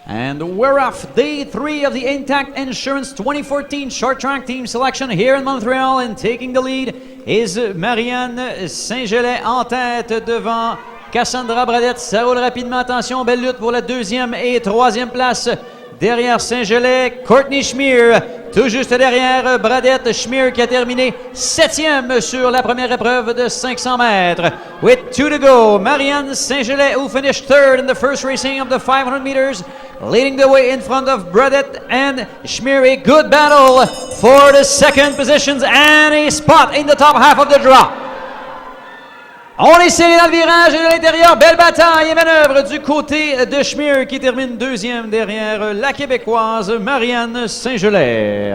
And we're off day 3 of the Intact Insurance 2014 Short Track Team Selection here in Montreal. And taking the lead is Marianne Saint-Gelais en tête devant Cassandra Bradette. Ça roule rapidement. Attention, belle lutte pour la deuxième et troisième place. Derrière Saint-Gelais, Courtney Schmier. Tout juste derrière Bradette, Schmier qui a terminé 7e sur la première épreuve de 500 mètres. With 2 to go, Marianne Saint-Gelais who finished 3rd in the first racing of the 500 meters, leading the way in front of Bradette and Schmier. A good battle for the second positions and a spot in the top half of the draw. On est serré dans le virage et de l'intérieur. Belle bataille et manœuvre du côté de Schmier qui termine deuxième derrière la Québécoise Marianne Saint-Gelais.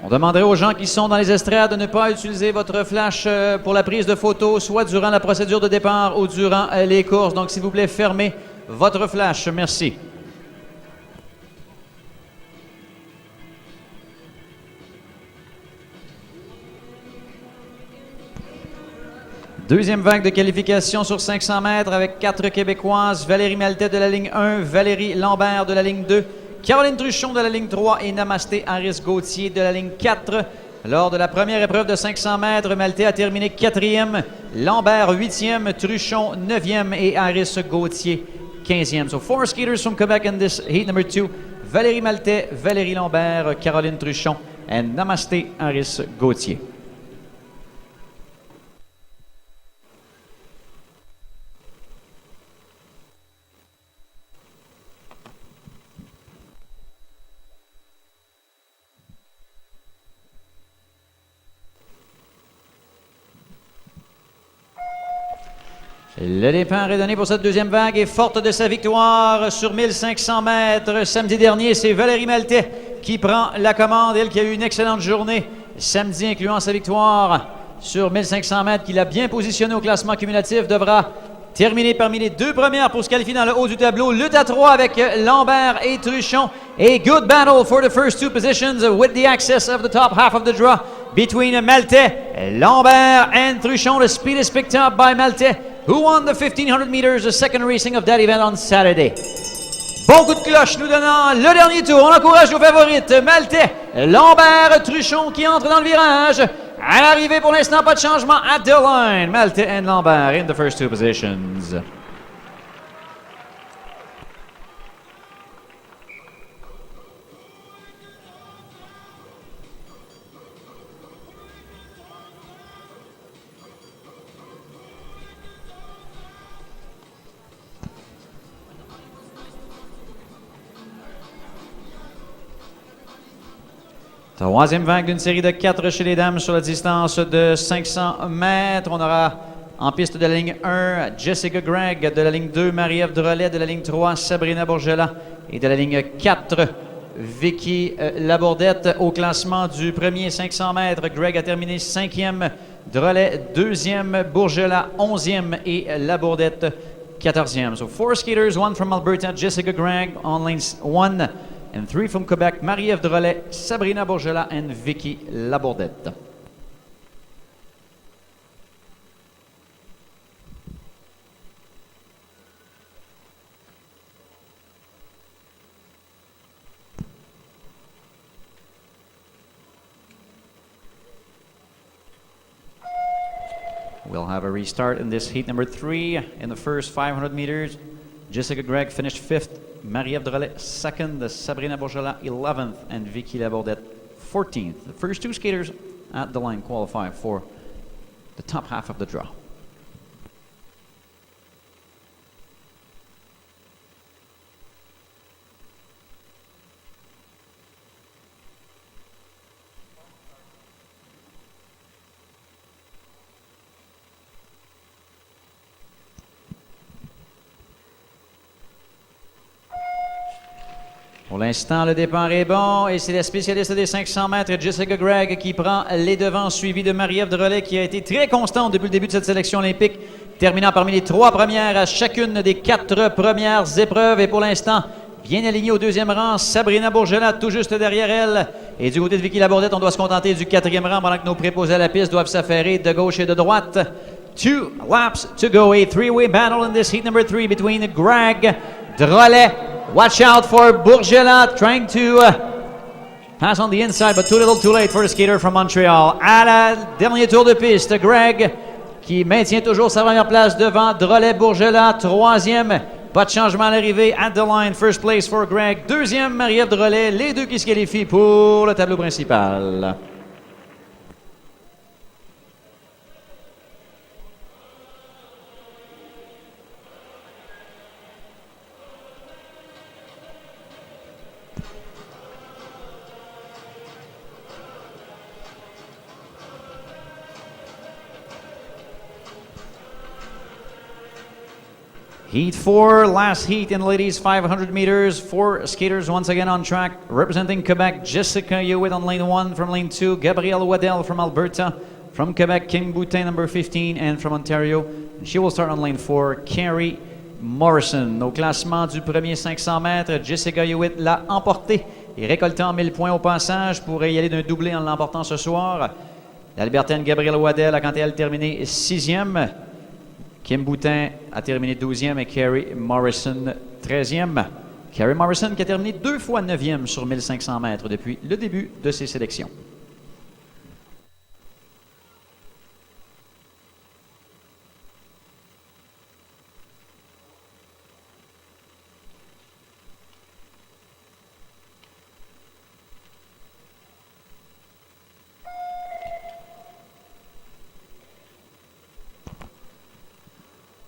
On demanderait aux gens qui sont dans les estrades de ne pas utiliser votre flash pour la prise de photos, soit durant la procédure de départ ou durant les courses. Donc, s'il vous plaît, fermez votre flash. Merci. Deuxième vague de qualification sur 500 mètres avec 4 Québécoises. Valérie Maltais de la ligne 1, Valérie Lambert de la ligne 2, Caroline Truchon de la ligne 3 et Namasté Harris-Gauthier de la ligne 4. Lors de la première épreuve de 500 mètres, Maltais a terminé 4e, Lambert 8e, Truchon 9e et Harris-Gauthier 15e. So 4 skaters from Quebec in this heat number 2. Valérie Maltais, Valérie Lambert, Caroline Truchon and Namasté Harris-Gauthier. Le départ est donné pour cette deuxième vague et forte de sa victoire sur 1500 mètres. Samedi dernier, c'est Valérie Maltais qui prend la commande. Elle qui a eu une excellente journée samedi, incluant sa victoire sur 1500 mètres, qu'il a bien positionné au classement cumulatif, devra terminer parmi les deux premières pour se qualifier dans le haut du tableau. Lutte à 3 avec Lambert et Truchon. A good battle for the first 2 positions with the access of the top half of the draw between Maltais, Lambert and Truchon. The speed is picked up by Maltais, who won the 1500 meters, the second racing of that event on Saturday. Bon coup de cloche nous donnant le dernier tour. On encourage nos favorites. Maltais, Lambert, Truchon qui entre dans le virage. À l'arrivée, pour l'instant, pas de changement at the line. Maltais and Lambert in the first 2 positions. Troisième vague d'une série de 4 chez les dames sur la distance de 500 mètres. On aura en piste de la ligne 1 Jessica Gregg, de la ligne 2 Marie-Ève Drolet, de la ligne 3 Sabrina Bourgela et de la ligne 4 Vicky Labourdette. Au classement du premier 500 mètres, Gregg a terminé 5e, Drolet 2e, Bourgela 11e et Labourdette 14e. So 4 skaters, 1 from Alberta, Jessica Gregg on lanes 1 and 3 from Quebec, Marie-Ève Drolet, Sabrina Bourgela and Vicky Labourdette. We'll have a restart in this heat number 3 in the first 500 meters. Jessica Gregg finished 5th, Marie-Ève Drolet 2nd, Sabrina Bourgela 11th, and Vicky Labourdette 14th. The first 2 skaters at the line qualify for the top half of the draw. Pour l'instant, le départ est bon et c'est la spécialiste des 500 mètres, Jessica Gregg, qui prend les devants, suivie de Marie-Ève Drolet, qui a été très constante depuis le début de cette sélection olympique, terminant parmi les 3 premières à chacune des 4 premières épreuves. Et pour l'instant, Bien alignée au deuxième rang, Sabrina Bourgelat tout juste derrière elle. Et du côté de Vicky Labordette, on doit se contenter du quatrième rang pendant que nos préposés à la piste doivent s'affairer de gauche et de droite. 2 laps to go. A three-way battle in this heat number 3 between Greg Drolet. Watch out for Bourgelat trying to pass on the inside, but too little too late for the skater from Montreal. À la dernier tour de piste, Greg qui maintient toujours sa première place devant Drolet-Bourgelat, troisième. Pas de changement à l'arrivée. At the line, first place for Greg. Deuxième, Marie-Ève Drolet. Les deux qui se qualifient pour le tableau principal. Heat 4, last heat in ladies 500 meters. 4 skaters once again on track. Representing Quebec, Jessica Hewitt on lane 1. From lane 2, Gabrielle Waddell from Alberta. From Quebec, Kim Boutin, number 15. And from Ontario, she will start on lane 4, Carrie Morrison. Au classement du premier 500 mètres, Jessica Hewitt l'a emporté et récolté en 1000 points au passage. Pourrait y aller d'un doublé en l'emportant ce soir. L'Albertaine Gabrielle Waddell a quant à elle terminé 6e. Kim Boutin a terminé 12e et Carrie Morrison 13e. Carrie Morrison qui a terminé 2 fois 9e sur 1500 mètres depuis le début de ses sélections.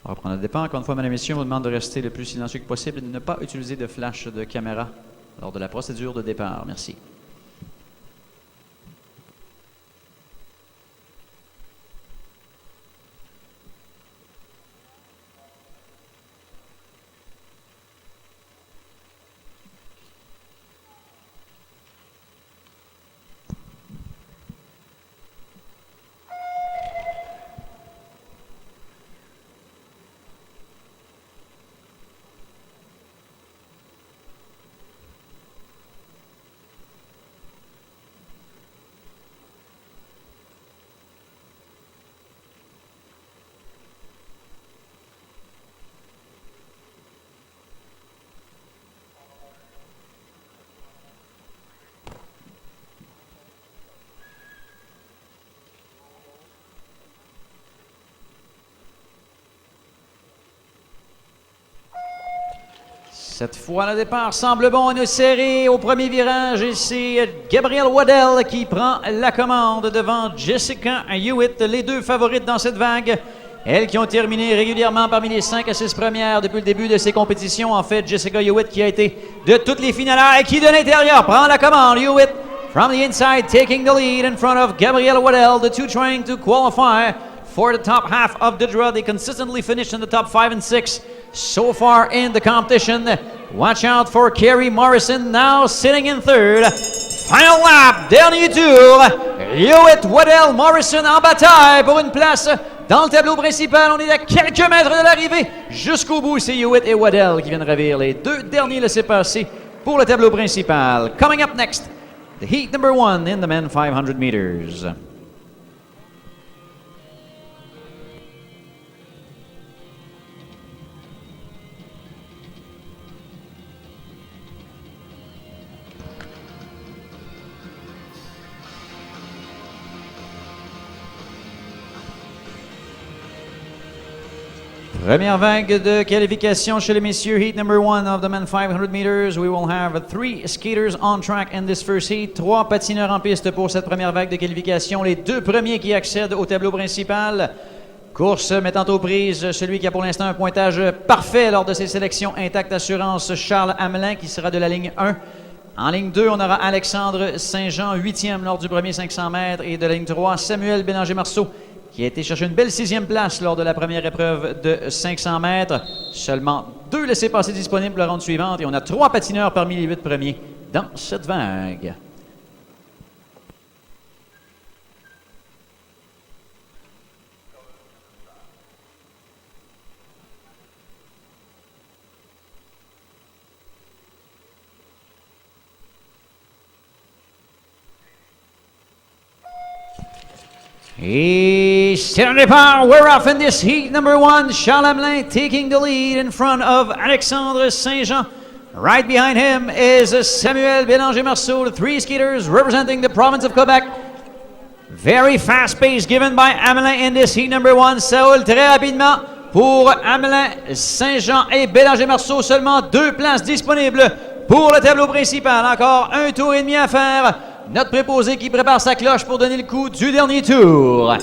On va prendre le départ. Encore une fois, mesdames et messieurs, on vous demande de rester le plus silencieux que possible et de ne pas utiliser de flash de caméra lors de la procédure de départ. Merci. Cette fois, le départ semble bon et serré au premier virage. Et c'est Gabrielle Waddell qui prend la commande devant Jessica Hewitt, les deux favorites dans cette vague. Elles qui ont terminé régulièrement parmi les 5 à 6 premières depuis le début de ces compétitions. En fait, Jessica Hewitt qui a été de toutes les finales et qui de l'intérieur prend la commande. Hewitt from the inside taking the lead in front of Gabrielle Waddell, the two trying to qualify for the top half of the draw. They consistently finished in the top 5 and 6 so far in the competition. Watch out for Carrie Morrison now sitting in third. Final lap, dernier tour. Hewitt, Waddell, Morrison en bataille pour une place dans le tableau principal. On est à quelques mètres de l'arrivée. Jusqu'au bout, c'est Hewitt et Waddell qui viennent ravir les deux derniers laissés-passer pour le tableau principal. Coming up next, the heat number 1 in the men 500 meters. Première vague de qualification chez les messieurs. Heat number 1 of the men 500 meters. We will have 3 skaters on track in this first heat. 3 patineurs en piste pour cette première vague de qualification. Les 2 premiers qui accèdent au tableau principal. Course mettant aux prises celui qui a pour l'instant un pointage parfait lors de ses sélections Intact Assurance, Charles Hamelin, qui sera de la ligne 1. En ligne 2, on aura Alexandre Saint-Jean, 8e lors du premier 500 mètres. Et de la ligne 3, Samuel Bélanger-Marceau, qui a été chercher une belle 6e place lors de la première épreuve de 500 mètres. Seulement 2 laissés-passer disponibles pour la ronde suivante et on a 3 patineurs parmi les 8 premiers dans cette vague. Et c'est un départ. We're off in this heat. Number 1, Charles Hamelin taking the lead in front of Alexandre Saint-Jean. Right behind him is Samuel Bélanger-Marceau, the 3 skaters representing the province of Quebec. Very fast pace given by Hamelin in this heat number 1. Ça roule très rapidement pour Hamelin, Saint-Jean et Bélanger-Marceau. Seulement 2 places disponibles pour le tableau principal. Encore un tour et demi à faire. Notre préposé qui prépare sa cloche pour donner le coup du dernier tour.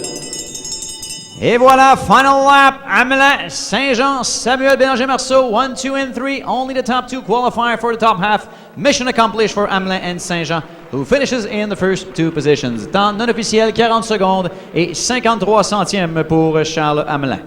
Et voilà, final lap. Hamelin, Saint-Jean, Samuel Bélanger-Marceau, 1, 2, and 3. Only the top 2 qualify for the top half. Mission accomplished for Hamelin and Saint-Jean, who finishes in the first 2 positions. Temps non officiel, 40 secondes et 53 centièmes pour Charles Hamelin.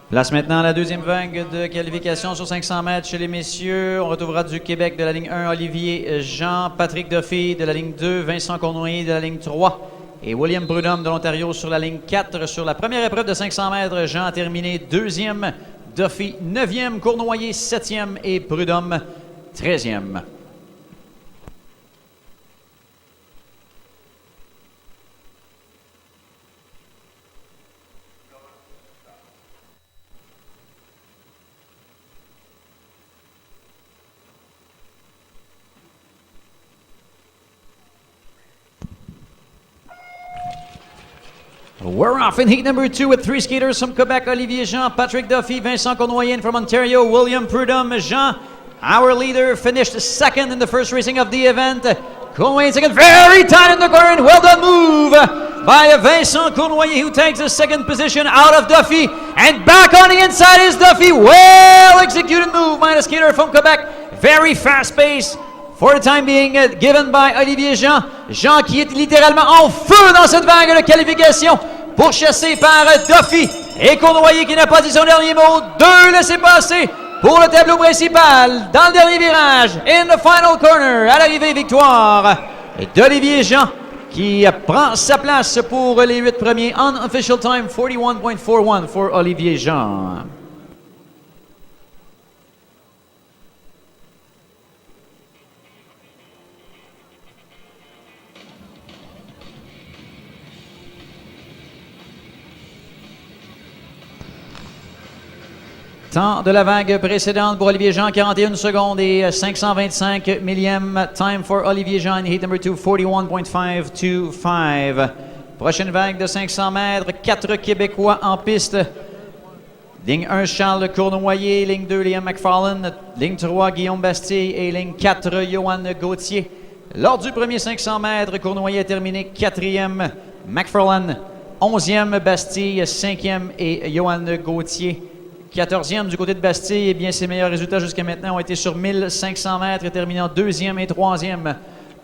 Place maintenant à la deuxième vague de qualification sur 500 mètres chez les messieurs. On retrouvera du Québec de la ligne 1, Olivier Jean, Patrick Duffy de la ligne 2, Vincent Cournoyer de la ligne 3 et William Prudhomme de l'Ontario sur la ligne 4. Sur la première épreuve de 500 mètres, Jean a terminé 2e, Duffy 9e, Cournoyer 7e et Prudhomme 13e. We're off in heat number 2 with 3 skaters from Quebec, Olivier Jean, Patrick Duffy, Vincent Cournoyer, and from Ontario, William Prudhomme. Jean, our leader, finished 2nd in the first racing of the event. Cournoyer second, very tight in the corner, well done move by Vincent Cournoyer, who takes the 2nd position out of Duffy, and back on the inside is Duffy. Well executed move by the skater from Quebec, very fast pace. For the time being, given by Olivier Jean. Jean qui est littéralement en feu dans cette vague de qualification, pourchassé par Duffy et Cournoyer qui n'a pas dit son dernier mot. 2 laissés passer pour le tableau principal dans le dernier virage. In the final corner, à l'arrivée, victoire d'Olivier Jean qui prend sa place pour les 8 premiers. Unofficial time, 41.41 for Olivier Jean. Temps de la vague précédente pour Olivier Jean, 41 secondes et 525 millième. Time for Olivier Jean in heat number 2, 41.525. Prochaine vague de 500 mètres, 4 Québécois en piste. Ligne 1, Charles Cournoyer. Ligne 2, Liam McFarlane. Ligne 3, Guillaume Bastille. Et ligne 4, Johan Gauthier. Lors du premier 500 mètres, Cournoyer a terminé 4e. McFarlane, 11e. Bastille, 5e. Et Johan Gauthier, 14e du côté de Bastille. Eh bien, ses meilleurs résultats jusqu'à maintenant ont été sur 1500 mètres, terminant 2e et 3e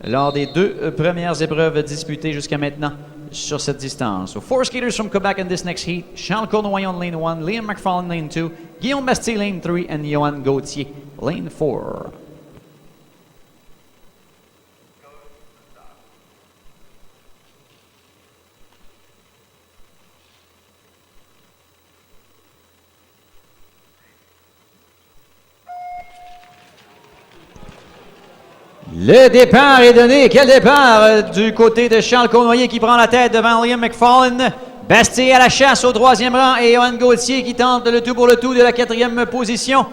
lors des 2 premières épreuves disputées jusqu'à maintenant sur cette distance. So 4 skaters from Quebec in this next heat. Charles Cournoyer on lane 1, Liam McFarlane lane 2, Guillaume Bastille lane 3, and Johan Gauthier lane 4. Le départ est donné. Quel départ du côté de Charles Cournoyer qui prend la tête devant Liam McFarlane. Bastille à la chasse au 3e rang et Johan Gauthier qui tente le tout pour le tout de la 4e position.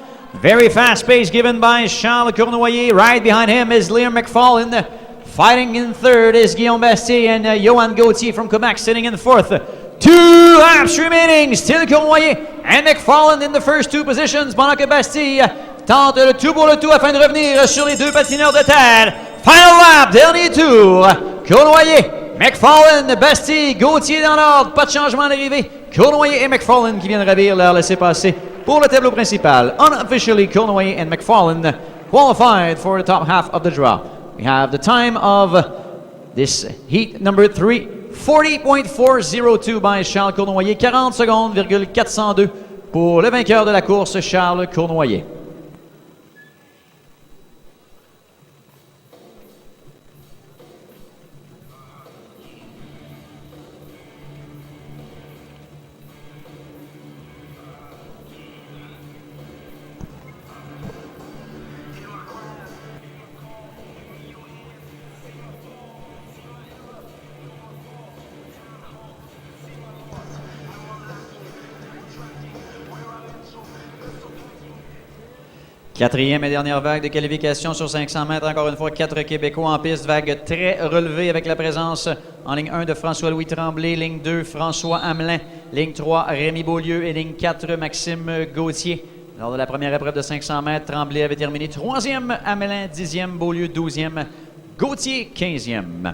Very fast pace given by Charles Cournoyer. Right behind him is Liam McFarlane. Fighting in 3rd is Guillaume Bastille and Johan Gauthier from Quebec sitting in 4th. 2 laps remaining. Still Cournoyer and McFarlane in the first 2 positions. Pendant que Bastille tente le tout pour le tout afin de revenir sur les 2 patineurs de terre. Final lap, dernier tour. Cournoyer, McFarlane, Bastille, Gauthier dans l'ordre. Pas de changement d'arrivée. Cournoyer et McFarlane qui viennent ravir leur laissez-passer pour le tableau principal. Unofficially, Cournoyer and McFarlane qualified for the top half of the draw. We have the time of this heat number 3. 40.402 by Charles Cournoyer. 40 secondes, 402 pour le vainqueur de la course, Charles Cournoyer. Quatrième et dernière vague de qualification sur 500 mètres. Encore une fois, 4 Québécois en piste. Vague très relevée avec la présence en ligne 1 de François-Louis Tremblay, ligne 2 François Hamelin, ligne 3 Rémi Beaulieu et ligne 4 Maxime Gauthier. Lors de la première épreuve de 500 mètres, Tremblay avait terminé 3e, Hamelin 10e, Beaulieu 12e, Gauthier 15e.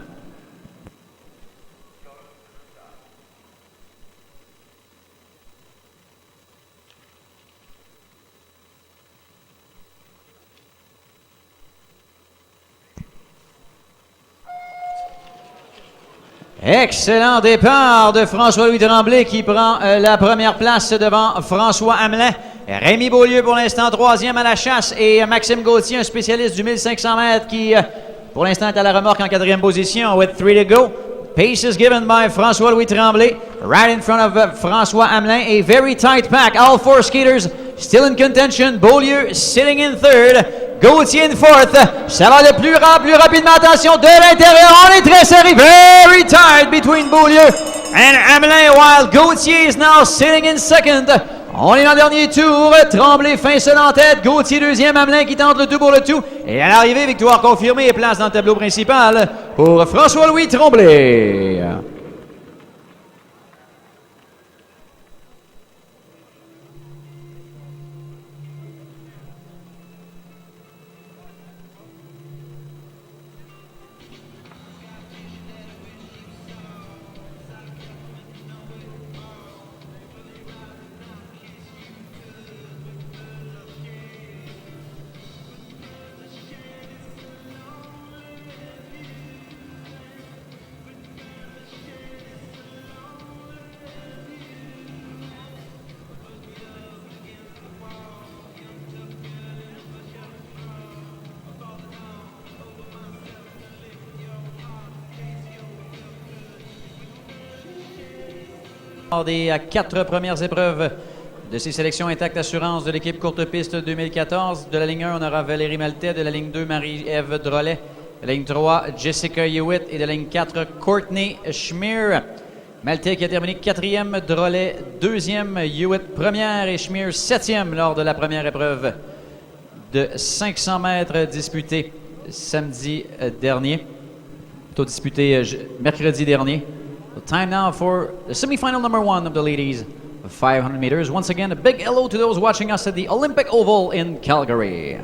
Excellent départ de François-Louis Tremblay qui prend la première place devant François Hamelin. Rémi Beaulieu pour l'instant 3e à la chasse et Maxime Gauthier, un spécialiste du 1500 mètres qui pour l'instant est à la remorque en 4e position with 3 to go. Pace is given by François-Louis Tremblay right in front of François Hamelin. A very tight pack. All 4 skaters still in contention. Beaulieu sitting in 3rd. Gauthier in 4th. Ça va de plus rapidement. Attention, de l'intérieur. On est très serré. Very tight between Beaulieu and Hamelin, while Gauthier is now sitting in 2nd. On est dans le dernier tour. Tremblay fin seul en tête. Gauthier 2e. Hamelin qui tente le tout pour le tout. Et à l'arrivée, victoire confirmée et place dans le tableau principal pour François-Louis Tremblay. Lors des 4 premières épreuves de ces sélections Intact Assurance de l'équipe courte piste 2014, de la ligne 1, on aura Valérie Maltais, de la ligne 2, Marie-Ève Drolet, de la ligne 3, Jessica Hewitt et de la ligne 4, Courtney Schmier. Maltais qui a terminé 4e, Drolet 2e, Hewitt 1e et Schmier 7e lors de la première épreuve de 500 mètres disputée samedi dernier, plutôt disputée mercredi dernier. The time now for the semifinal number 1 of the ladies 500 meters. Once again, a big hello to those watching us at the Olympic Oval in Calgary.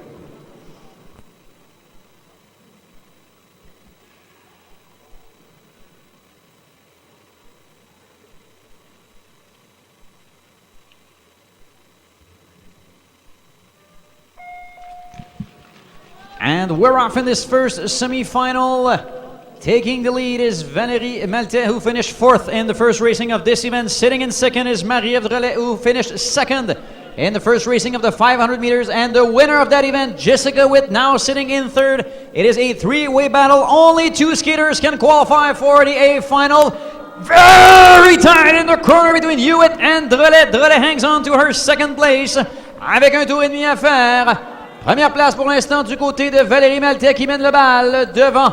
And we're off in this first semifinal. Taking the lead is Valérie Maltais, who finished 4th in the first racing of this event. Sitting in 2nd is Marie-Ève Drolet, who finished 2nd in the first racing of the 500 meters. And the winner of that event, Jessica Witt, now sitting in 3rd. It is a 3-way battle. Only 2 skaters can qualify for the A final. Very tight in the corner between Hewitt and Drolet. Drolet hangs on to her 2nd place avec un tour et demi à faire. Première place pour l'instant du côté de Valérie Maltais qui mène le bal devant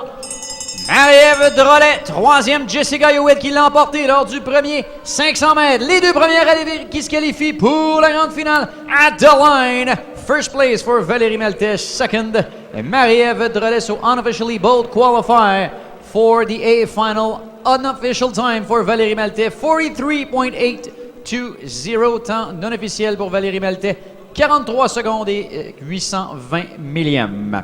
Marie-Ève Drolet. 3e, Jessica Hewitt qui l'a emporté lors du premier 500 mètres. Les 2 premières qui se qualifient pour la grande finale at the line. First place for Valérie Maltais, 2nd, and Marie-Ève Drolet, so unofficially both qualify for the A final. Unofficial time for Valérie Maltais, 43.820, temps non officiel pour Valérie Maltais, 43 secondes et 820 millièmes.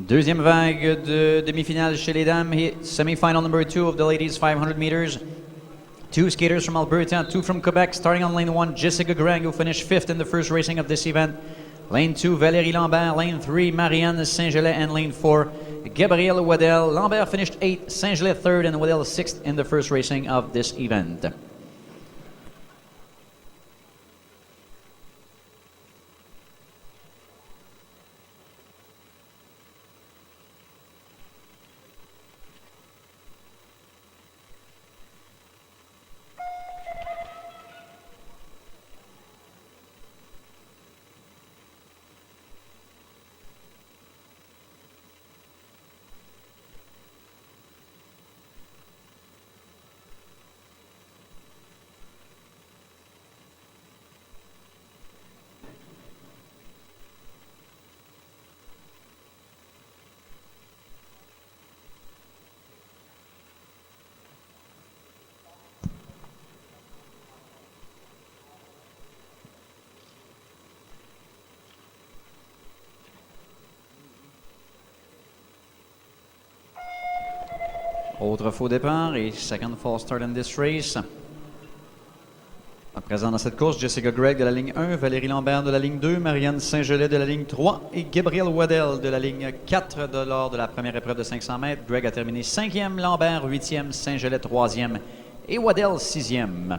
Deuxième vague de demi-finale chez les dames. Semi-final number 2 of the ladies 500 meters. Two skaters from Alberta, two from Quebec. Starting on lane 1, Jessica Gregg, who finished 5th in the first racing of this event. Lane 2, Valérie Lambert. Lane 3, Marianne Saint-Gelais. And lane 4, Gabrielle Waddell. Lambert finished 8th, Saint-Gelais 3rd, and Waddell 6th in the first racing of this event. Autre faux départ et second false start in this race. À présent dans cette course, Jessica Gregg de la ligne 1, Valérie Lambert de la ligne 2, Marianne Saint-Gelais de la ligne 3 et Gabrielle Waddell de la ligne 4 lors de la première épreuve de 500 mètres. Gregg a terminé 5e, Lambert 8e, Saint-Gelais 3e et Waddell 6e.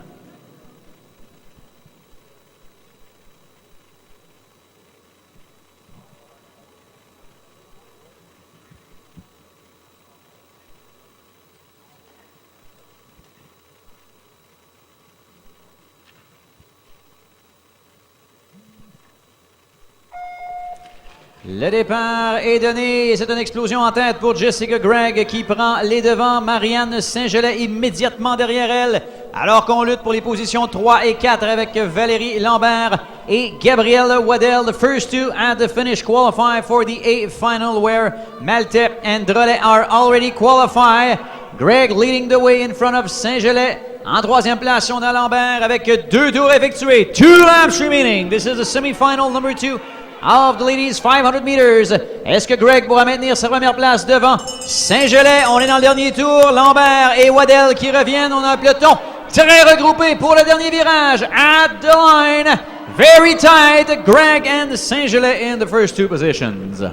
Le départ est donné. C'est une explosion en tête pour Jessica Gregg qui prend les devants. Marianne Saint-Gelais immédiatement derrière elle. Alors qu'on lutte pour les positions 3 et 4 avec Valérie Lambert et Gabrielle Waddell. The first two at the finish qualify for the 8th final where Malte and Drolet are already qualified. Gregg leading the way in front of Saint-Gelais. En troisième place, on a Lambert avec 2 tours effectués. 2 laps remaining. This is the semi-final number 2. Of the ladies 500 meters. Est-ce que Gregg pourra maintenir sa première place devant Saint-Gelais? On est dans le dernier tour. Lambert et Waddell qui reviennent. On a un peloton très regroupé pour le dernier virage. At the line, very tight. Gregg and Saint-Gelais in the first 2 positions.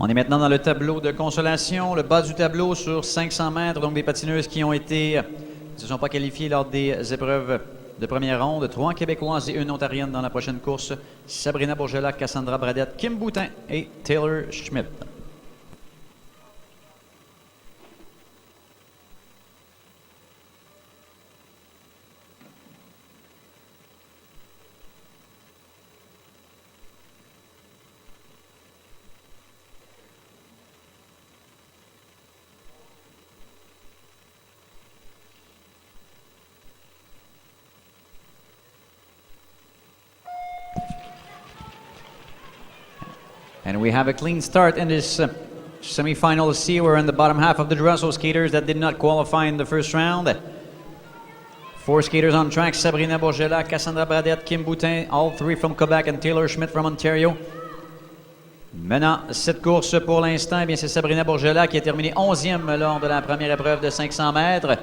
On est maintenant dans le tableau de consolation, le bas du tableau sur 500 mètres, donc des patineuses qui ne se sont pas qualifiées lors des épreuves de première ronde. 3 Québécoises et 1 Ontarienne dans la prochaine course. Sabrina Bourgela, Cassandra Bradette, Kim Boutin et Taylor Schmidt. And we have a clean start in this semi-final C. We're in the bottom half of the draw, so skaters that did not qualify in the first round. 4 skaters on track, Sabrina Bourgela, Cassandra Bradette, Kim Boutin, all 3 from Quebec, and Taylor Schmidt from Ontario. Maintenant, cette course pour l'instant, eh bien c'est Sabrina Bourgela qui a terminé 11e lors de la première épreuve de 500 mètres.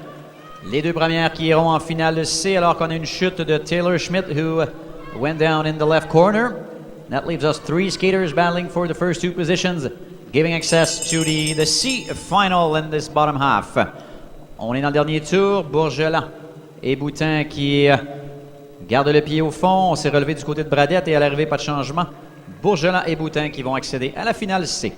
Les 2 premières qui iront en finale C, alors qu'on a une chute de Taylor Schmidt, who went down in the left corner. That leaves us 3 skaters battling for the first 2 positions, giving access to the C final in this bottom half. On est dans le dernier tour. Bourgela et Boutin qui gardent le pied au fond. On s'est relevé du côté de Bradette et à l'arrivée, pas de changement. Bourgela et Boutin qui vont accéder à la finale C.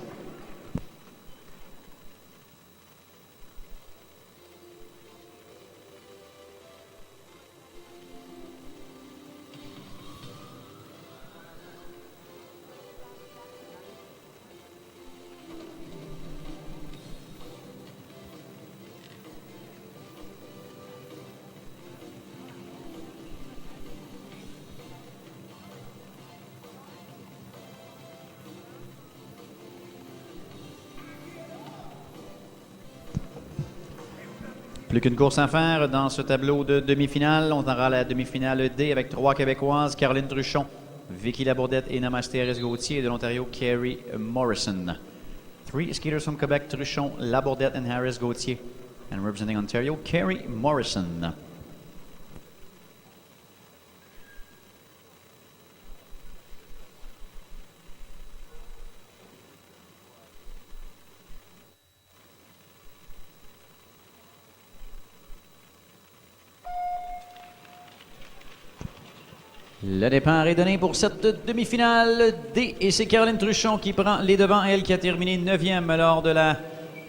Plus qu'une course à faire dans ce tableau de demi-finale. On aura la demi-finale D avec 3 Québécoises, Caroline Truchon, Vicky Labourdette et Namasté Harris-Gauthier, et de l'Ontario, Kerry Morrison. 3 skaters from Quebec, Truchon, Labourdette and Harris-Gauthier. And representing Ontario, Kerry Morrison. Le départ est donné pour cette demi-finale D et c'est Caroline Truchon qui prend les devants. Elle qui a terminé 9e lors de la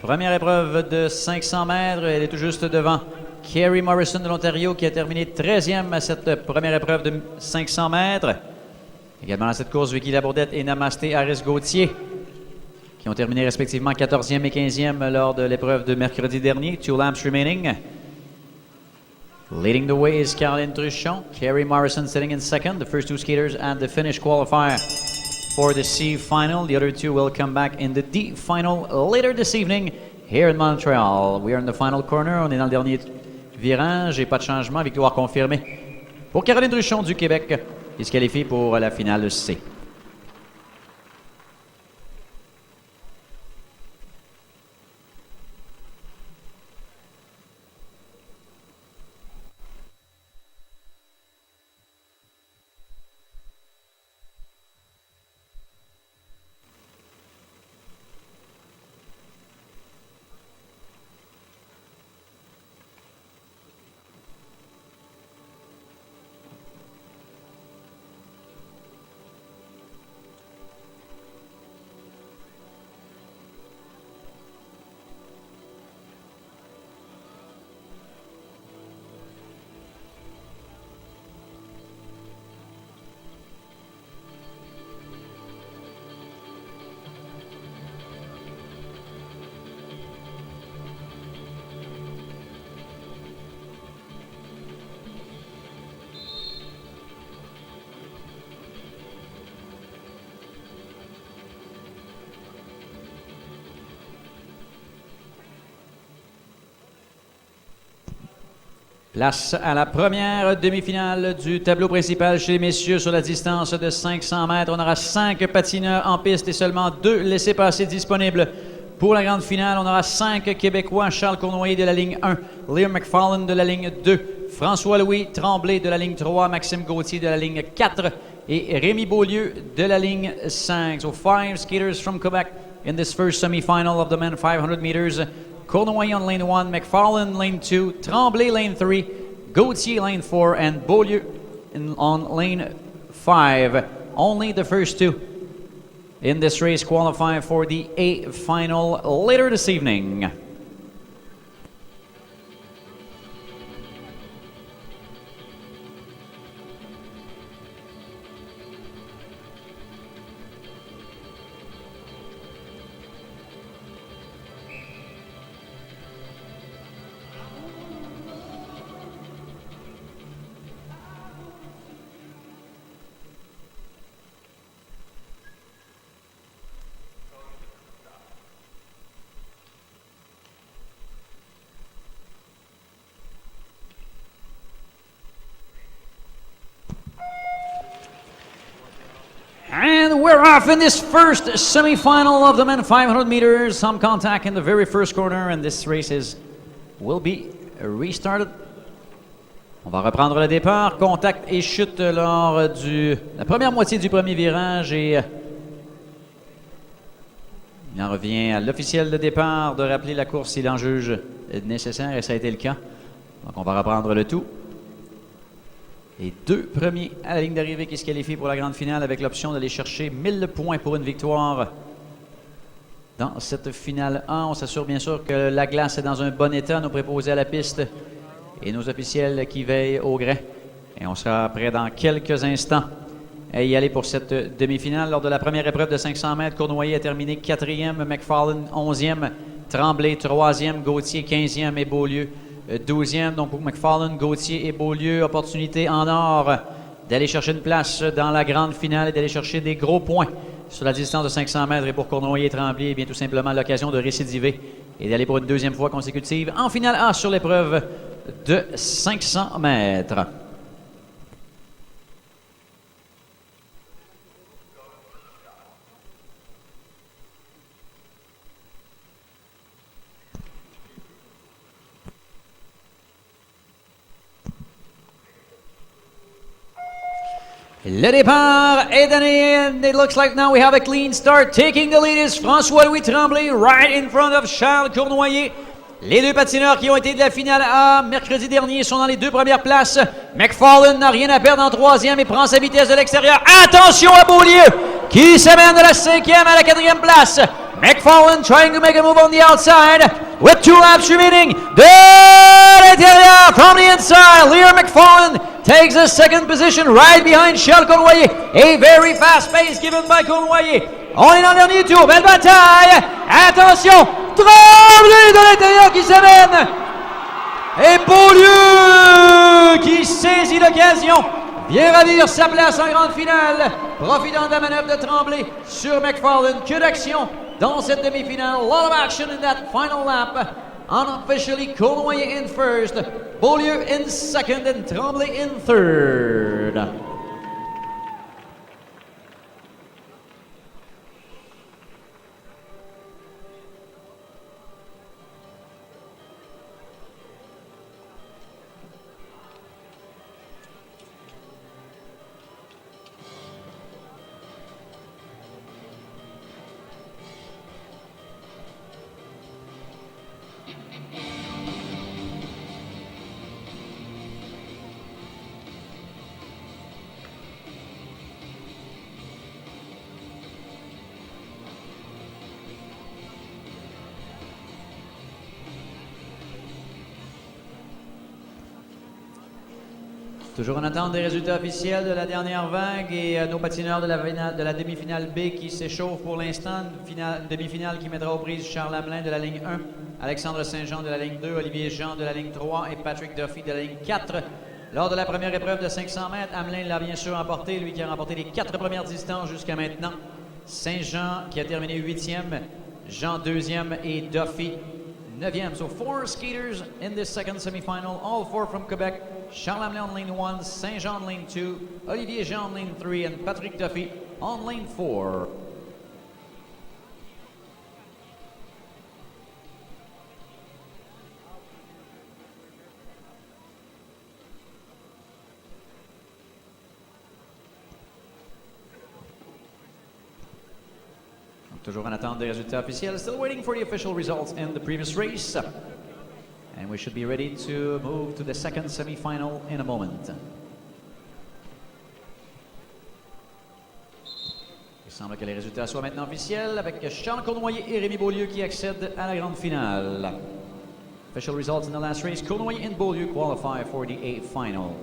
première épreuve de 500 mètres. Elle est tout juste devant Kerry Morrison de l'Ontario qui a terminé 13e à cette première épreuve de 500 mètres. Également à cette course, Vicky Labourdette et Namasté Harris-Gauthier qui ont terminé respectivement 14e et 15e lors de l'épreuve de mercredi dernier. 2 laps remaining. Leading the way is Caroline Truchon. Kerry Morrison sitting in second. The first 2 skaters and the Finnish qualifier for the C final. The other 2 will come back in the D final later this evening here in Montreal. We are in the final corner. On est dans le dernier virage et pas de changement. Victoire confirmée pour Caroline Truchon du Québec qui se qualifie pour la finale C. Place à la première demi-finale du tableau principal chez les messieurs sur la distance de 500 mètres. On aura 5 patineurs en piste et seulement 2 laissez-passer disponibles. Pour la grande finale, on aura 5 Québécois. Charles Cournoyer de la ligne 1, Liam McFarlane de la ligne 2, François-Louis Tremblay de la ligne 3, Maxime Gauthier de la ligne 4 et Rémi Beaulieu de la ligne 5. So 5 skaters from Quebec in this first semi-final of the men 500 meters. Cournoyer on lane 1, McFarlane lane 2, Tremblay lane 3, Gauthier lane 4, and Beaulieu on lane 5. Only the first 2 in this race qualify for the A final later this evening. And we're off in this first semifinal of the men 500 meters. Some contact in the very first corner, and this race will be restarted. On va reprendre le départ. Contact et chute lors de la première moitié du premier virage. Et il en revient à l'officiel de départ de rappeler la course s'il en juge nécessaire, et ça a été le cas. Donc on va reprendre le tout. Les 2 premiers à la ligne d'arrivée qui se qualifient pour la grande finale avec l'option d'aller chercher 1000 points pour une victoire dans cette finale 1. On s'assure bien sûr que la glace est dans un bon état, nos préposés à la piste et nos officiels qui veillent au grain. Et on sera prêt dans quelques instants à y aller pour cette demi-finale. Lors de la première épreuve de 500 mètres, Cournoyer a terminé 4e, McFarlane 11e, Tremblay 3e, Gauthier 15e et Beaulieu 12e, donc pour McFarlane, Gauthier et Beaulieu, opportunité en or d'aller chercher une place dans la grande finale et d'aller chercher des gros points sur la distance de 500 mètres. Et pour Cournoyer et Tremblay, eh bien tout simplement l'occasion de récidiver et d'aller pour une deuxième fois consécutive en finale A sur l'épreuve de 500 mètres. Le départ est donné, and it looks like now we have a clean start. Taking the lead is François-Louis Tremblay, right in front of Charles Cournoyer. Les deux patineurs qui ont été de la finale A mercredi dernier sont dans les deux premières places. McFarlane n'a rien à perdre en troisième et prend sa vitesse de l'extérieur. Attention à Beaulieu qui s'amène de la cinquième à la quatrième place. McFarlane trying to make a move on the outside with 2 laps remaining. De l'intérieur, from the inside, Lear McFarlane takes the second position right behind Charles Cournoyer. A very fast pace given by Cournoyer. On est dans le dernier tour, belle bataille. Attention, Tremblay de l'intérieur qui s'amène. Et Beaulieu qui saisit l'occasion. Vient ravir sa place en grande finale. Profitant de la manœuvre de Tremblay sur McFarlane. Que d'action dans cette demi-finale. A lot of action in that final lap. Unofficially, Cournoyer in first, Beaulieu in second, and Tremblay in third. Toujours en attente des résultats officiels de la dernière vague et nos patineurs de la demi-finale B qui s'échauffent pour l'instant. Une demi-finale qui mettra aux prises Charles Hamelin de la ligne 1, Alexandre Saint-Jean de la ligne 2, Olivier Jean de la ligne 3 et Patrick Duffy de la ligne 4. Lors de la première épreuve de 500 mètres, Hamelin l'a bien sûr emporté, lui qui a remporté les 4 premières distances jusqu'à maintenant. Saint-Jean qui a terminé 8e, Jean 2e et Duffy 9e. So 4 skaters in this second semi-final, all 4 from Quebec. Charles Hamelin on lane 1, Saint-Jean on lane 2, Olivier Jean on lane 3, and Patrick Duffy on lane 4. Toujours en attente des résultats officiels. Still waiting for the official results in the previous race. And we should be ready to move to the second semi-final in a moment. Il semble que les résultats soient maintenant officiels avec Charles Cournoyer et Rémi Beaulieu qui accèdent à la grande finale. Official results in the last race. Cournoyer and Beaulieu qualify for the A final.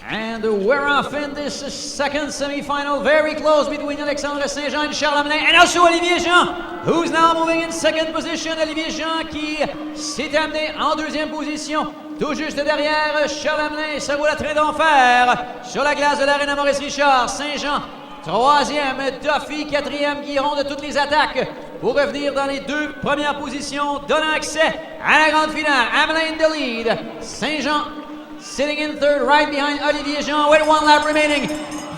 And we're off in this second semi-final, very close between Alexandre Saint-Jean and Charles Hamelin, and also Olivier Jean, who's now moving in second position. Olivier Jean qui s'est amené en deuxième position, tout juste derrière Charles Hamelin. Ça vaut la train d'enfer sur la glace de l'Arena Maurice Richard. Saint-Jean, troisième, Duffy, quatrième, qui iront de toutes les attaques pour revenir dans les deux premières positions, donnant accès à la grande finale. Hamelin in the lead, Saint-Jean sitting in third, right behind Olivier Jean with 1 lap remaining.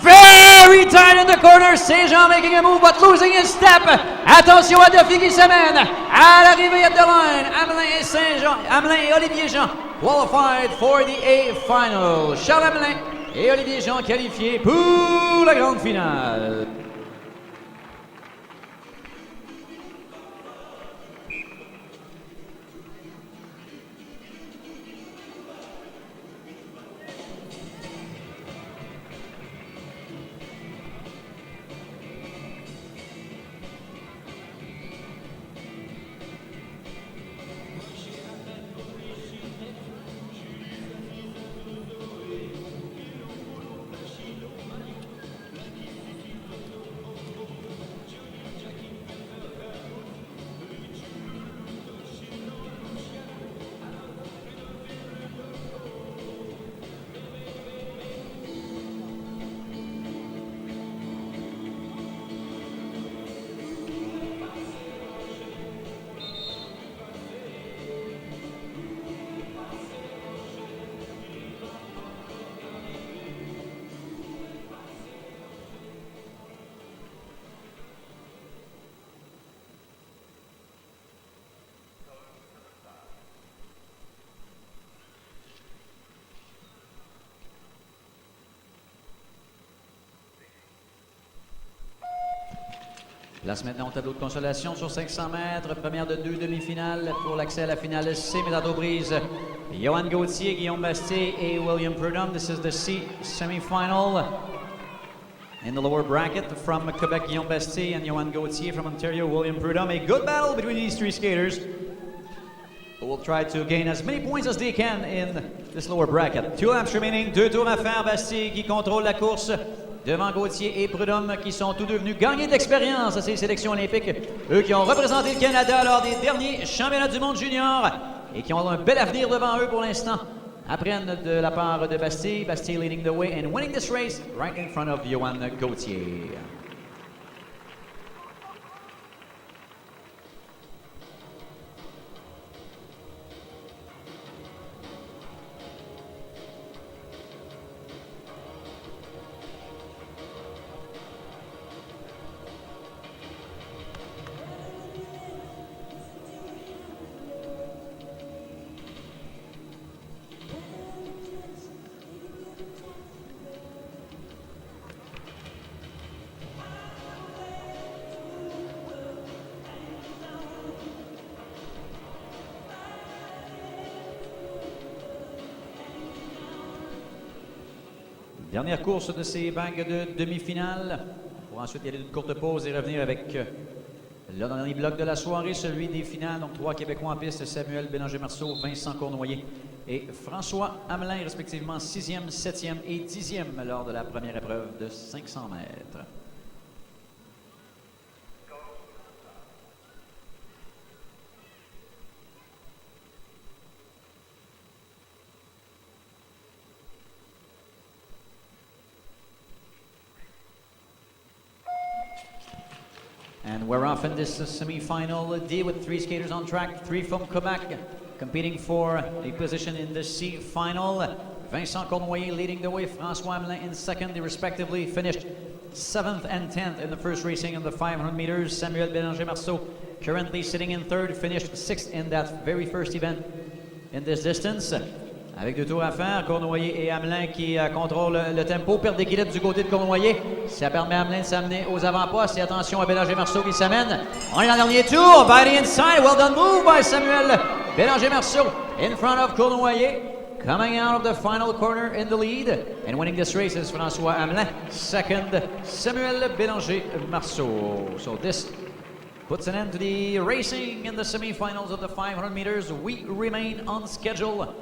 Very tight in the corner. Saint-Jean making a move, but losing his step. Attention à Duffy qui s'amène à l'arrivée at the line. Hamelin et Saint-Jean, Hamelin et Olivier Jean qualified for the A final. Charles Hamelin et Olivier Jean qualifiés pour la grande finale. Place maintenant au tableau de consolation sur 500 mètres. Première de 2 demi-finales pour l'accès à la finale C. Médaille aux prises. Johan Gauthier, Guillaume Bastille et William Prudhomme. This is the C semi-final. In the lower bracket from Quebec, Guillaume Bastille and Johan Gauthier from Ontario, William Prudhomme. A good battle between these three skaters who will try to gain as many points as they can in this lower bracket. 2 laps remaining, 2 tours à faire. Bastille qui contrôle la course devant Gauthier et Prudhomme qui sont tous devenus gagnés d'expérience à ces sélections olympiques. Eux qui ont représenté le Canada lors des derniers championnats du monde junior et qui ont un bel avenir devant eux pour l'instant. Apprennent de la part de Bastille. Bastille leading the way and winning this race right in front of Johan Gauthier. Dernière course de ces vagues de demi-finale. Pour ensuite y aller d'une courte pause et revenir avec le dernier bloc de la soirée, celui des finales. Donc 3 Québécois en piste, Samuel Bélanger-Marceau, Vincent Cournoyer et François Hamelin, respectivement 6e, 7e et 10e lors de la première épreuve de 500 mètres. And we're off in this semi-final D with 3 skaters on track, 3 from Quebec, competing for a position in the C final. Vincent Cournoyer leading the way, François Hamelin in second. They respectively finished 7th and 10th in the first racing in the 500 meters. Samuel Bélanger-Marceau currently sitting in third, finished 6th in that very first event in this distance. Avec 2 tours à faire, Cournoyer et Hamelin qui contrôlent le tempo, perte d'équilibre du côté de Cournoyer. Ça permet à Hamelin de s'amener aux avant-postes et attention à Bélanger-Marceau qui s'amène. On est dans le dernier tour, by the inside, well done move by Samuel Bélanger-Marceau in front of Cournoyer. Coming out of the final corner in the lead and winning this race is François Hamelin. Second, Samuel Bélanger-Marceau. So this puts an end to the racing in the semifinals of the 500 meters. We remain on schedule.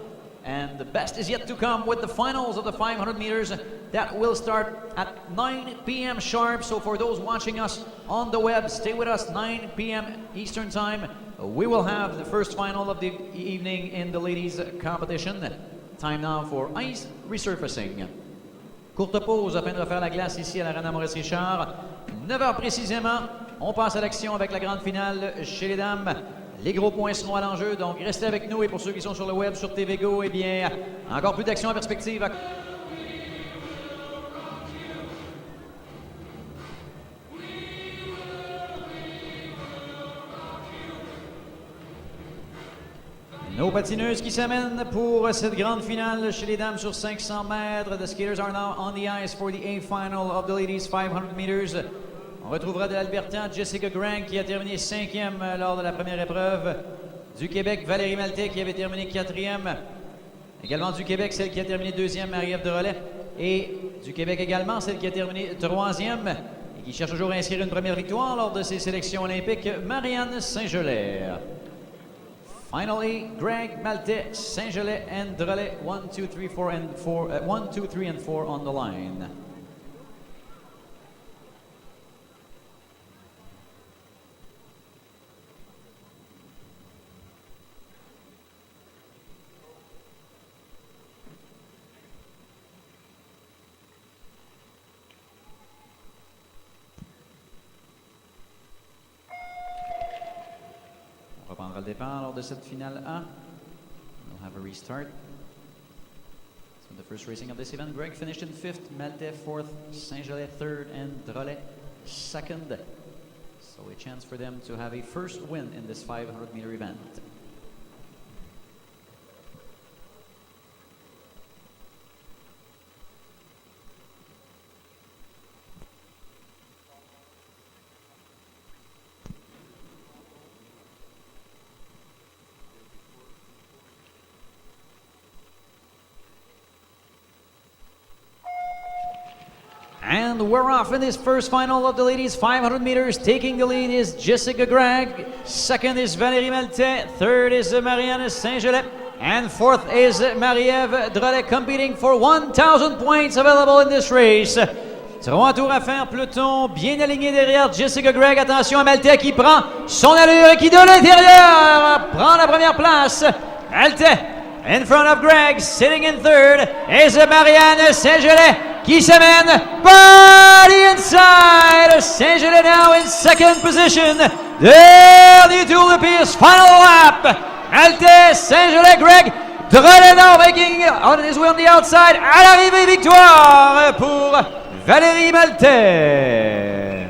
And the best is yet to come with the finals of the 500 meters that will start at 9 p.m. sharp. So for those watching us on the web, stay with us 9 p.m. Eastern Time. We will have the first final of the evening in the ladies competition. Time now for ice resurfacing. Courte pause afin de refaire la glace ici à l'Arena Maurice-Richard. 9 heures précisément, on passe à l'action avec la grande finale chez les dames. Les gros points seront à l'enjeu, donc restez avec nous. Et pour ceux qui sont sur le web, sur TV Go, eh bien, encore plus d'action en perspective. Nos patineuses qui s'amènent pour cette grande finale chez les dames sur 500 mètres. The skaters are now on the ice for the A final of the ladies 500 meters. On retrouvera de l'Alberta Jessica Grant qui a terminé 5e lors de la première épreuve. Du Québec, Valérie Maltais qui avait terminé 4e. Également du Québec, celle qui a terminé 2e, Marie-Ève Drolet. Et du Québec également, celle qui a terminé 3e et qui cherche toujours à inscrire une première victoire lors de ses sélections olympiques, Marianne Saint-Gelais. Finally, Greg Maltais, Saint-Gelais and Drolet, 1, 2, 3, 4 and 4, 1, 2, 3 and 4 on the line. On reprendra le départ lors de cette finale A. We'll have a restart. So the first racing of this event, Greg finished in 5th, Maltais 4th, Saint-Gelais 3rd, and Drolet 2nd. So a chance for them to have a first win in this 500-meter event. And we're off in this first final of the ladies 500 meters. Taking the lead is Jessica Gregg. Second is Valérie Maltais. Third is Marianne Saint-Gelais. And fourth is Marie-Ève Drolet, competing for 1,000 points available in this race. 3 tours à faire, peloton bien aligné derrière Jessica Gregg. Attention à Maltais qui prend son allure et qui de l'intérieur prend la première place. Maltais in front of Gregg, sitting in third is Marianne Saint-Gelais qui s'amène by the inside. Saint-Gelais now in second position. Dernier tour de piste, final lap. Maltais, Saint-Gelais, Gregg, Drolet now making on his way on the outside. À l'arrivée, victoire pour Valérie Maltais.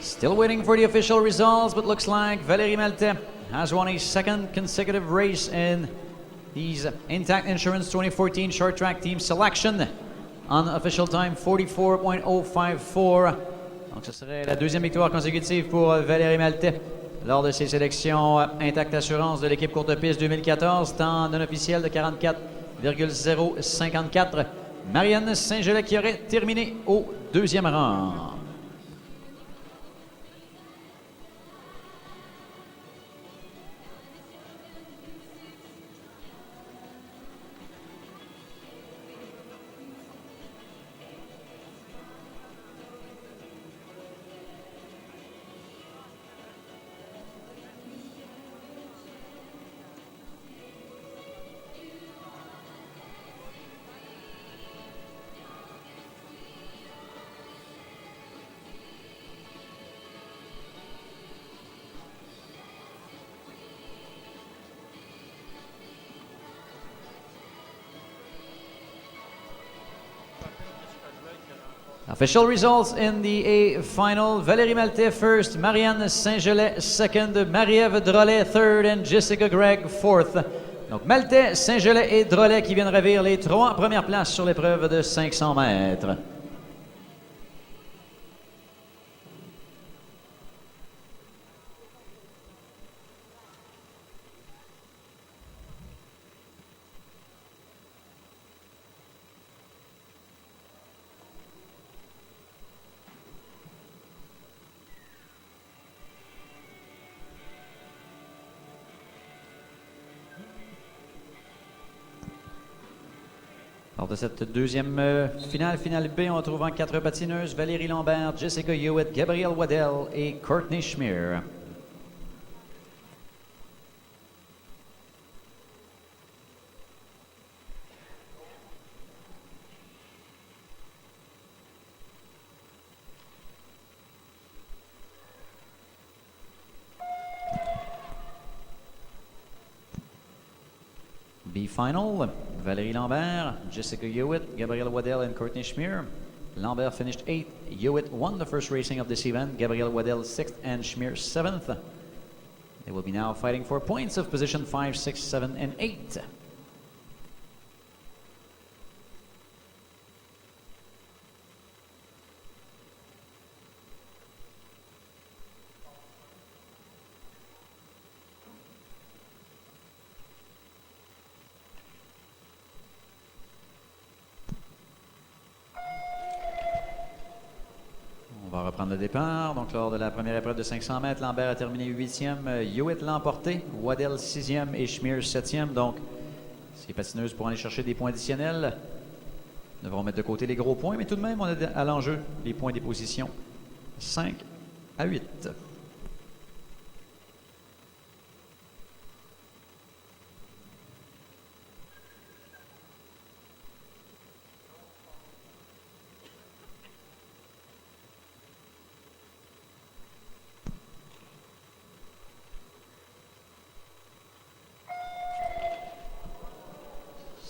Still waiting for the official results, but looks like Valérie Maltais has won a second consecutive race in these Intact Insurance 2014 Short Track Team Selection on official time 44.054. Donc ce serait la deuxième victoire consécutive pour Valérie Maltais lors de ses sélections Intact Assurance de l'équipe courte piste 2014, temps non officiel de 44,054. Marianne Saint-Gelais qui aurait terminé au deuxième rang. Official results in the A final. Valérie Maltais first, Marianne Saint-Gelais second, Marie-Ève Drolet third and Jessica Gregg fourth. Donc Maltais, Saint-Gelais et Drolet qui viennent ravir les 3 premières places sur l'épreuve de 500 mètres. Lors de cette deuxième finale B, on retrouve en 4 patineuses Valérie Lambert, Jessica Hewitt, Gabrielle Waddell et Courtney Schmier. B final, Valérie Lambert, Jessica Hewitt, Gabrielle Waddell and Courtney Schmier. Lambert finished 8th. Hewitt won the first racing of this event. Gabrielle Waddell 6th and Schmier 7th. They will be now fighting for points of position 5, 6, 7, and 8. On va reprendre le départ. Donc, lors de la première épreuve de 500 mètres, Lambert a terminé 8e, Hewitt l'a emporté, Waddell 6e et Schmier 7e. Donc, ces patineuses pourront aller chercher des points additionnels. Devront mettre de côté les gros points, mais tout de même, on a à l'enjeu les points des positions 5 à 8.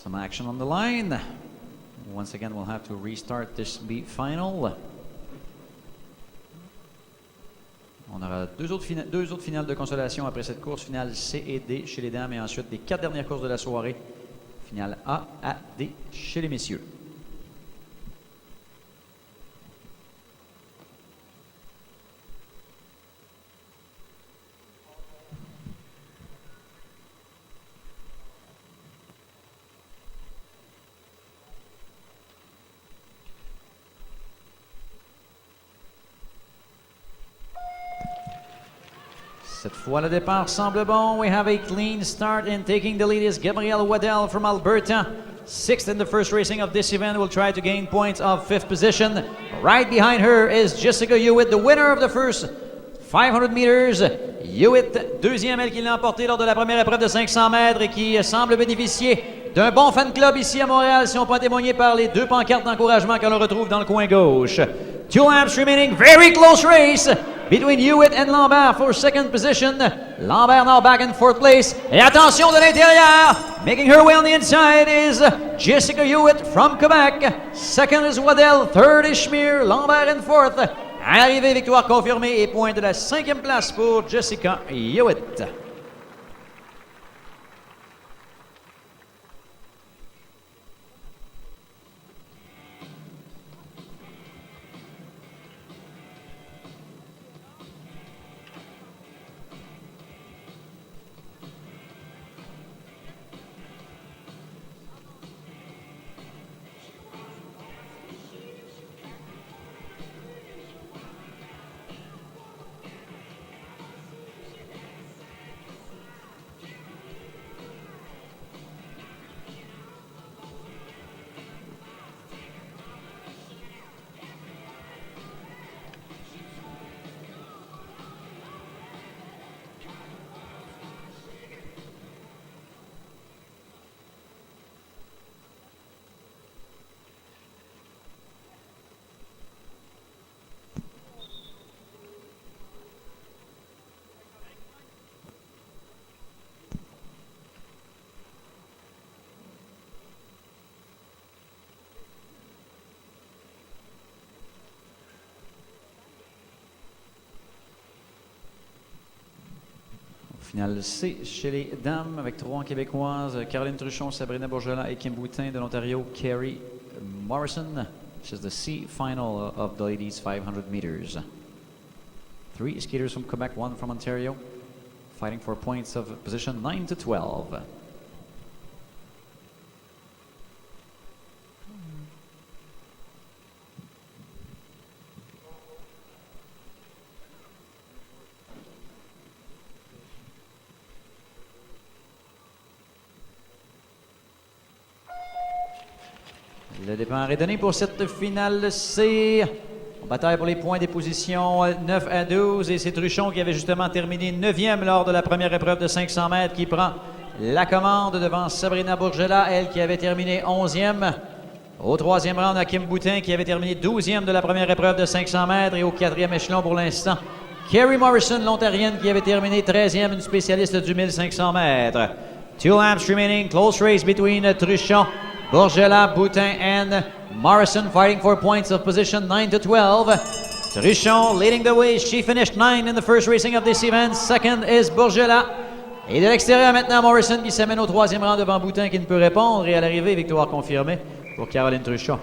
Some action on the line. once again, we'll have to restart this beat final. On aura deux autres finales de consolation après cette course, finale C et D chez les dames et ensuite les 4 dernières courses de la soirée, finale A à D chez les messieurs. Cette fois, le départ semble bon. We have a clean start, and taking the lead is Gabrielle Waddell from Alberta. 6th in the first racing of this event, will try to gain points of 5th position. Right behind her is Jessica Hewitt, the winner of the first 500 meters. Hewitt, deuxième, elle qui l'a emporté lors de la première épreuve de 500 mètres et qui semble bénéficier d'un bon fan club ici à Montréal, si on peut en témoigner par les 2 pancartes d'encouragement que l'on retrouve dans le coin gauche. 2 laps remaining, very close race between Hewitt and Lambert for 2nd position. Lambert now back in 4th place. Et attention de l'intérieur, making her way on the inside is Jessica Hewitt from Quebec. 2nd is Waddell, 3rd is Schmier, Lambert in 4th. Arrivée, victoire confirmée et point de la 5e place pour Jessica Hewitt. Finale C chez les dames avec 3 Québécoises, Caroline Truchon, Sabrina Bourgelat et Kim Boutin de l'Ontario, Carrie Morrison. This is the C final of the ladies 500 meters. 3 skaters from Quebec, 1 from Ontario, fighting for points of position 9 to 12. Le départ est donné pour cette finale C. On bataille pour les points des positions 9 à 12 et c'est Truchon qui avait justement terminé 9e lors de la première épreuve de 500 mètres qui prend la commande devant Sabrina Bourgelat, elle qui avait terminé 11e. Au 3e rang, on a Kim Boutin qui avait terminé 12e de la première épreuve de 500 mètres et au 4e échelon pour l'instant, Carrie Morrison, l'Ontarienne qui avait terminé 13e, une spécialiste du 1500 mètres. 2 laps remaining, close race between Truchon, Bourgelat, Boutin, and Morrison fighting for points of position 9 to 12. Truchon leading the way. She finished 9 in the first racing of this event. 2nd is Bourgelat. Et de l'extérieur maintenant, Morrison qui s'amène au 3e rang devant Boutin qui ne peut répondre. Et à l'arrivée, victoire confirmée pour Caroline Truchon.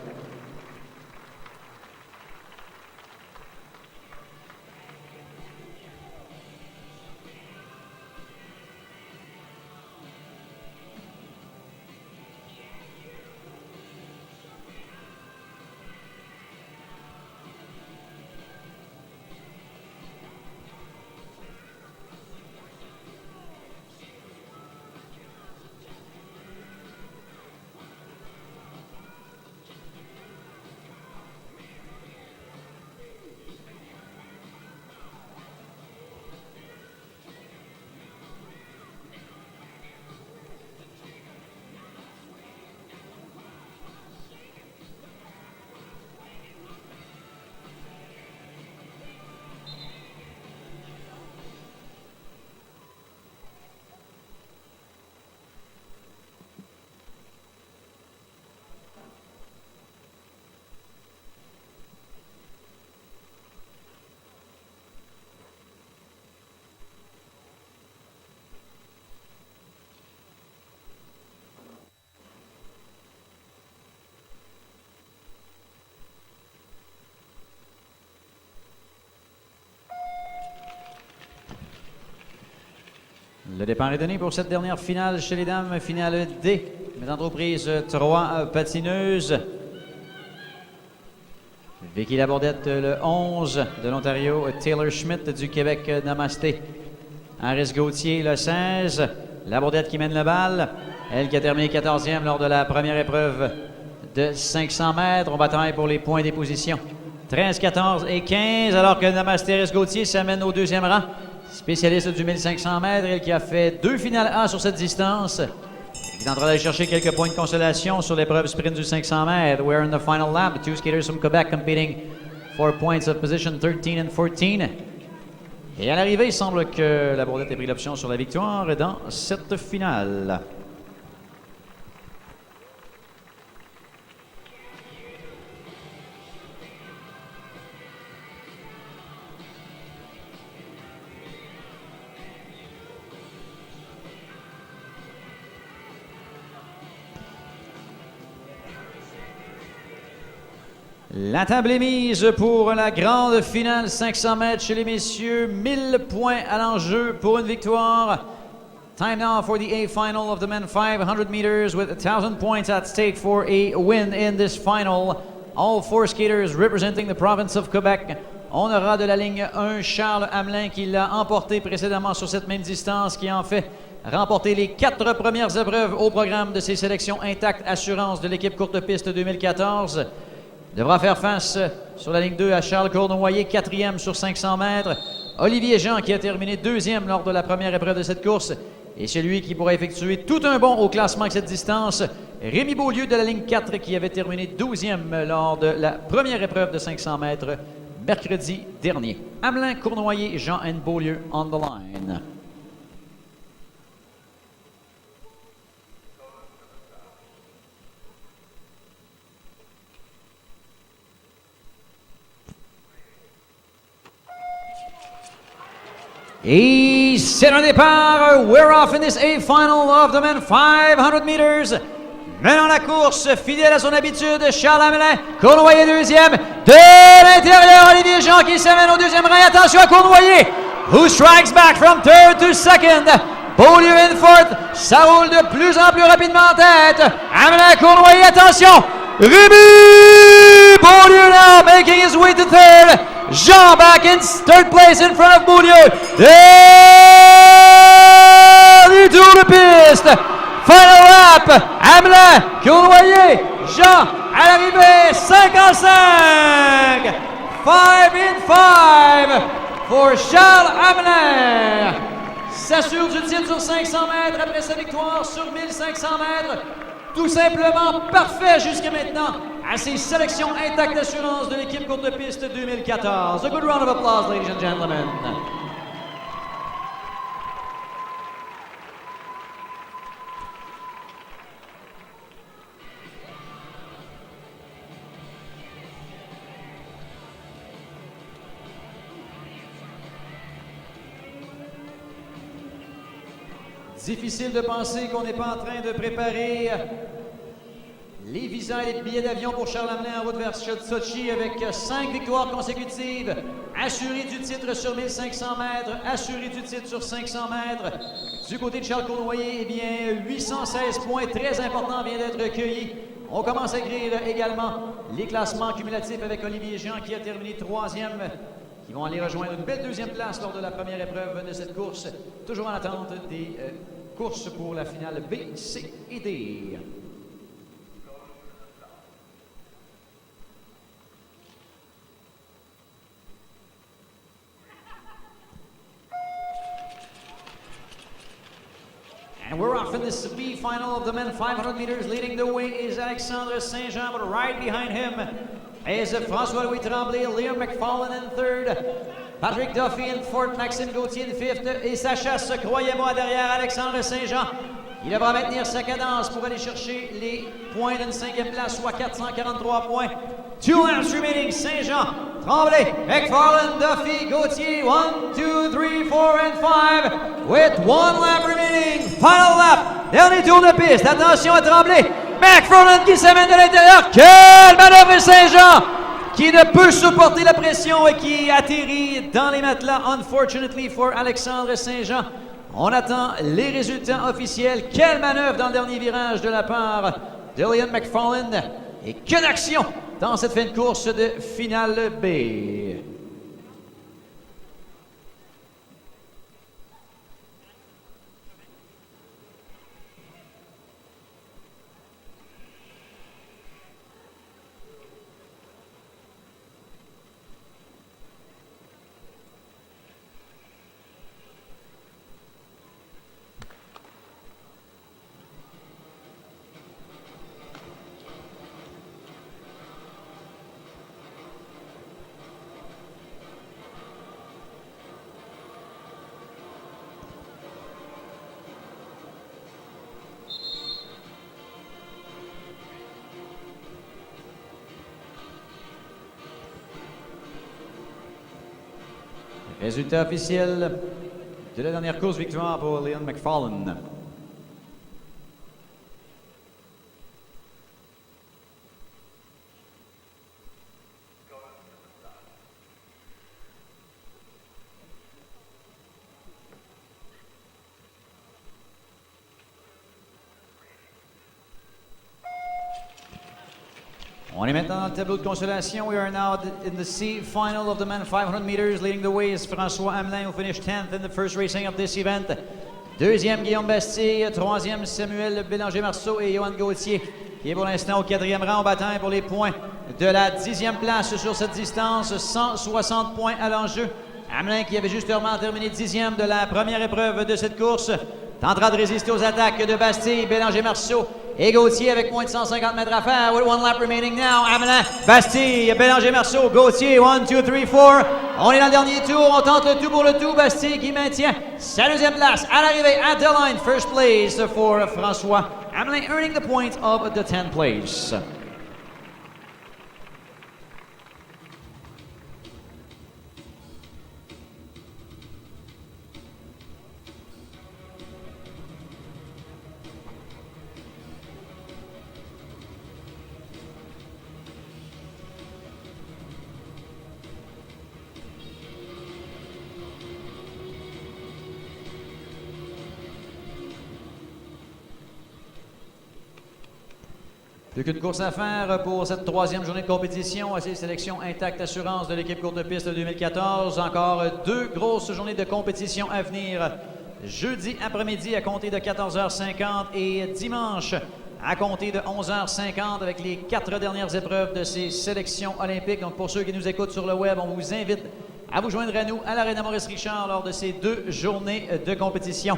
Le départ est donné pour cette dernière finale chez les dames, finale D. Mettant aux prises 3 patineuses. Vicky Labordette, le 11 de l'Ontario. Taylor Schmidt du Québec, Namasté. Aris Gauthier, le 16. Labordette qui mène la balle. Elle qui a terminé 14e lors de la première épreuve de 500 mètres. On bataille pour les points des positions. 13, 14 et 15, alors que Namasté Aris Gauthier s'amène au deuxième rang. Spécialiste du 1500 mètres, elle qui a fait 2 finales A sur cette distance. Il est en train d'aller chercher quelques points de consolation sur l'épreuve sprint du 500 mètres. We're in the final lap. 2 skaters from Quebec competing for points of position 13 and 14. Et à l'arrivée, il semble que Labordette ait pris l'option sur la victoire dans cette finale. La table est mise pour la grande finale 500 mètres chez les messieurs. 1000 points à l'enjeu pour une victoire. Time now for the A final of the men 500 meters with 1,000 points at stake for a win in this final. All 4 skaters representing the province of Quebec. On aura de la ligne 1 Charles Hamelin qui l'a emporté précédemment sur cette même distance, qui en fait remporté les 4 premières épreuves au programme de ses sélections Intact Assurance de l'équipe courte piste 2014. Devra faire face sur la ligne 2 à Charles Cournoyer, 4e sur 500 mètres. Olivier Jean qui a terminé 2e lors de la première épreuve de cette course. Et celui qui pourra effectuer tout un bond au classement avec cette distance, Rémi Beaulieu de la ligne 4 qui avait terminé 12e lors de la première épreuve de 500 mètres mercredi dernier. Hamelin, Cournoyer, Jean and Beaulieu on the line. Et c'est un départ. We're off in this A final of the men 500 meters. Menant la course, fidèle à son habitude, Charles Hamelin. Cournoyer deuxième. De l'intérieur, Olivier Jean qui s'amène au deuxième rang. Attention à Cournoyer, who strikes back from third to second. Beaulieu in fourth. Ça roule de plus en plus rapidement en tête. Hamelin, Cournoyer, attention. Rémi Beaulieu now making his way to third. Jean back in third place in front of Beaulieu. Dernier tour de piste. Final lap. Hamelin, Cournoyer, Jean à l'arrivée. 5 en 5. 5 in 5 for Charles Hamelin. S'assure du titre sur 500 mètres après sa victoire sur 1500 mètres. Tout simplement parfait jusqu'à maintenant à ses sélections Intact Assurance de l'équipe courte piste 2014. A good round of applause, ladies and gentlemen. Difficile de penser qu'on n'est pas en train de préparer les visas et les billets d'avion pour Charles Hamelin en route vers Sochi avec 5 victoires consécutives, assuré du titre sur 1500 mètres, assuré du titre sur 500 mètres. Du côté de Charles Cournoyer, eh bien, 816 points très importants viennent d'être recueillis. On commence à écrire également les classements cumulatifs avec Olivier Jean qui a terminé 3e, qui vont aller rejoindre une belle 2e place lors de la première épreuve de cette course, toujours en attente des courses pour la finale B, C et D. And we're off in this B final of the men 500 meters. Leading the way is Alexandre Saint-Jean, but right behind him is François-Louis Tremblay, Liam McFarlane in third, Patrick Duffy in fourth, Maxime Gauthier in fifth, et sa chasse, croyez-moi, derrière Alexandre Saint-Jean. Il devra maintenir sa cadence pour aller chercher les points d'une 5e place, soit 443 points. 2 laps remaining, Saint-Jean, Tremblay, McFarlane, Duffy, Gauthier, 1, 2, 3, 4 and 5, with 1 lap remaining. Final lap, dernier tour de piste, attention à Tremblay, McFarlane qui s'amène de l'intérieur. Quelle manœuvre Saint-Jean qui ne peut supporter la pression et qui atterrit dans les matelas, unfortunately for Alexandre Saint-Jean. On attend les résultats officiels. Quelle manœuvre dans le dernier virage de la part de Liam McFarland. Et que d'action dans cette fin de course de finale B. Résultat officiel de la dernière course, victoire pour Liam McFarland. On est maintenant dans le tableau de consolation. We are now in the C final of the men 500 meters. Leading the way is François Hamelin, who finished 10th in the first racing of this event. Deuxième, Guillaume Bastille. Troisième, Samuel Bélanger-Marceau et Johan Gauthier, qui est pour l'instant au quatrième rang en bataille pour les points de la 10e place sur cette distance. 160 points à l'enjeu. Hamelin, qui avait justement terminé 10e de la première épreuve de cette course, tentera de résister aux attaques de Bastille, Bélanger-Marceau et Gauthier avec moins de 150 mètres à faire. With one lap remaining now. Hamelin, Bastille, Bélanger-Marceau, Gauthier, 1, 2, 3, 4. On est dans le dernier tour. On tente le tout pour le tout. Bastille qui maintient sa deuxième place à l'arrivée at the line. First place for François Hamelin, earning the point of the 10th place. Plus qu'une course à faire pour cette troisième journée de compétition. Assez sélection Intact Assurance de l'équipe courte piste 2014. Encore deux grosses journées de compétition à venir. Jeudi après-midi à compter de 14h50 et dimanche à compter de 11h50 avec les 4 dernières épreuves de ces sélections olympiques. Donc pour ceux qui nous écoutent sur le web, on vous invite à vous joindre à nous à l'Arena Maurice-Richard lors de ces deux journées de compétition.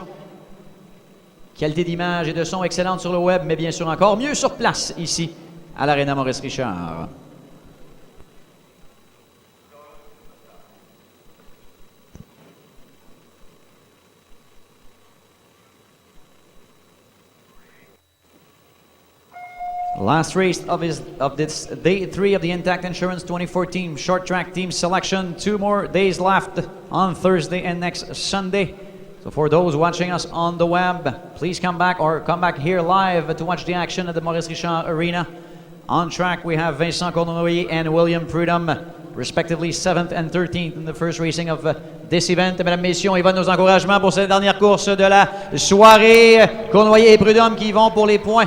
Qualité d'image et de son excellente sur le web, mais bien sûr encore mieux sur place ici à l'Arena Maurice-Richard. Last race of this day 3 of the Intact Insurance 2014 short track team selection. 2 more days left on Thursday and next Sunday. So for those watching us on the web, please come back here live to watch the action at the Maurice Richard Arena. On track, we have Vincent Cournoyer and William Prudhomme, respectively 7th and 13th in the first racing of this event. Mesdames, Messieurs, on y va de nos encouragements pour cette dernière course de la soirée. Cournoyer et Prudhomme qui vont pour les points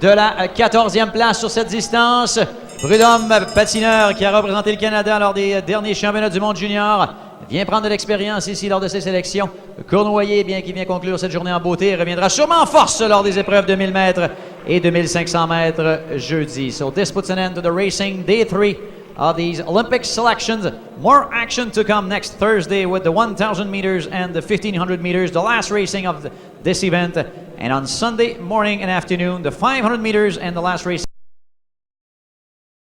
de la 14e place sur cette distance. Prudhomme, patineur qui a représenté le Canada lors des derniers championnats du monde junior, vient prendre de l'expérience ici lors de ses sélections. Cournoyer, bien qu'il vient conclure cette journée en beauté, reviendra sûrement en force lors des épreuves de 1000 mètres et de 1500 mètres jeudi. So this puts an end to the racing day 3 of these Olympic selections. More action to come next Thursday with the 1,000 meters and the 1,500 meters, the last racing of this event. And on Sunday morning and afternoon, the 500 meters and the last race.